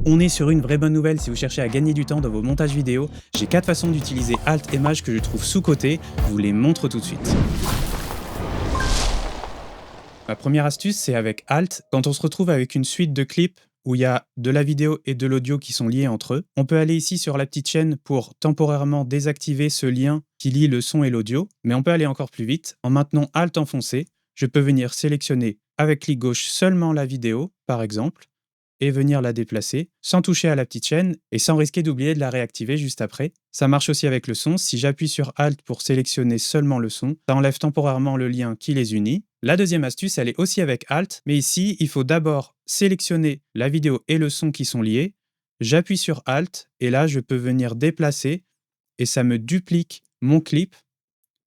On est sur une vraie bonne nouvelle si vous cherchez à gagner du temps dans vos montages vidéo. J'ai 4 façons d'utiliser Alt et Maj que je trouve sous-cotées. Je vous les montre tout de suite. Ma première astuce, c'est avec Alt. Quand on se retrouve avec une suite de clips où il y a de la vidéo et de l'audio qui sont liés entre eux, on peut aller ici sur la petite chaîne pour temporairement désactiver ce lien qui lie le son et l'audio. Mais on peut aller encore plus vite. En maintenant Alt enfoncé, je peux venir sélectionner avec clic gauche seulement la vidéo, par exemple, et venir la déplacer sans toucher à la petite chaîne et sans risquer d'oublier de la réactiver juste après. Ça marche aussi avec le son. Si j'appuie sur Alt pour sélectionner seulement le son, ça enlève temporairement le lien qui les unit. La deuxième astuce, elle est aussi avec Alt, mais ici, il faut d'abord sélectionner la vidéo et le son qui sont liés. J'appuie sur Alt et là, je peux venir déplacer et ça me duplique mon clip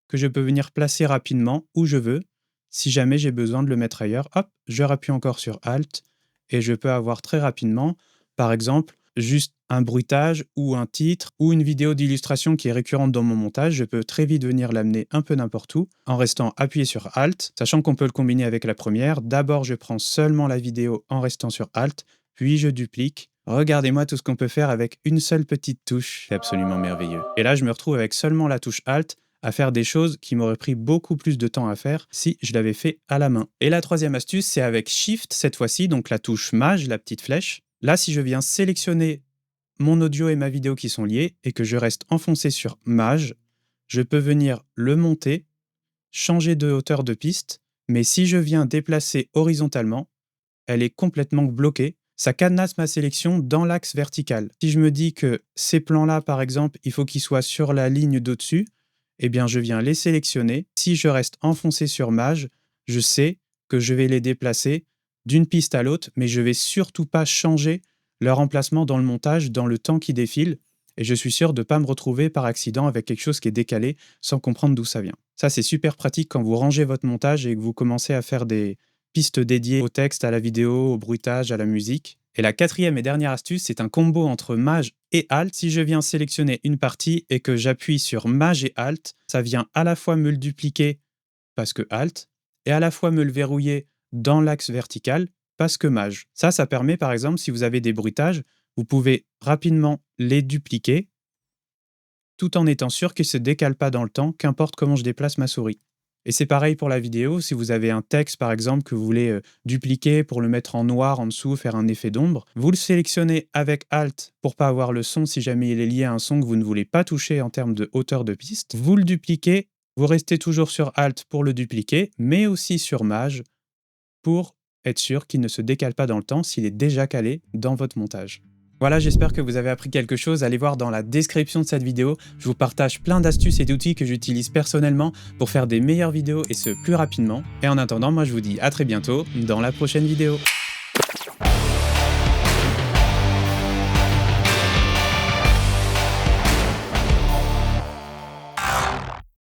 que je peux venir placer rapidement où je veux. Si jamais j'ai besoin de le mettre ailleurs, hop, je rappuie encore sur Alt et je peux avoir très rapidement, par exemple, juste un bruitage ou un titre ou une vidéo d'illustration qui est récurrente dans mon montage. Je peux très vite venir l'amener un peu n'importe où en restant appuyé sur Alt, sachant qu'on peut le combiner avec la première. D'abord, je prends seulement la vidéo en restant sur Alt, puis je duplique. Regardez-moi tout ce qu'on peut faire avec une seule petite touche. C'est absolument merveilleux. Et là, je me retrouve avec seulement la touche Alt à faire des choses qui m'auraient pris beaucoup plus de temps à faire si je l'avais fait à la main. Et la troisième astuce, c'est avec Shift cette fois-ci, donc la touche Maj, la petite flèche. Là, si je viens sélectionner mon audio et ma vidéo qui sont liés et que je reste enfoncé sur Maj, je peux venir le monter, changer de hauteur de piste, mais si je viens déplacer horizontalement, elle est complètement bloquée. Ça cadenasse ma sélection dans l'axe vertical. Si je me dis que ces plans-là, par exemple, il faut qu'ils soient sur la ligne d'au-dessus, eh bien, je viens les sélectionner. Si je reste enfoncé sur Maj, je sais que je vais les déplacer d'une piste à l'autre, mais je ne vais surtout pas changer leur emplacement dans le montage, dans le temps qui défile, et je suis sûr de ne pas me retrouver par accident avec quelque chose qui est décalé sans comprendre d'où ça vient. Ça, c'est super pratique quand vous rangez votre montage et que vous commencez à faire des pistes dédiées au texte, à la vidéo, au bruitage, à la musique. Et la quatrième et dernière astuce, c'est un combo entre Maj et Alt. Si je viens sélectionner une partie et que j'appuie sur Maj et Alt, ça vient à la fois me le dupliquer parce que Alt et à la fois me le verrouiller dans l'axe vertical parce que Maj. Ça permet par exemple, si vous avez des bruitages, vous pouvez rapidement les dupliquer tout en étant sûr qu'ils ne se décalent pas dans le temps, qu'importe comment je déplace ma souris. Et c'est pareil pour la vidéo, si vous avez un texte par exemple que vous voulez dupliquer pour le mettre en noir en dessous, faire un effet d'ombre, vous le sélectionnez avec Alt pour pas avoir le son si jamais il est lié à un son que vous ne voulez pas toucher en termes de hauteur de piste. Vous le dupliquez, vous restez toujours sur Alt pour le dupliquer, mais aussi sur Maj pour être sûr qu'il ne se décale pas dans le temps s'il est déjà calé dans votre montage. Voilà, j'espère que vous avez appris quelque chose. Allez voir dans la description de cette vidéo. Je vous partage plein d'astuces et d'outils que j'utilise personnellement pour faire des meilleures vidéos et ce plus rapidement. Et en attendant, moi je vous dis à très bientôt dans la prochaine vidéo.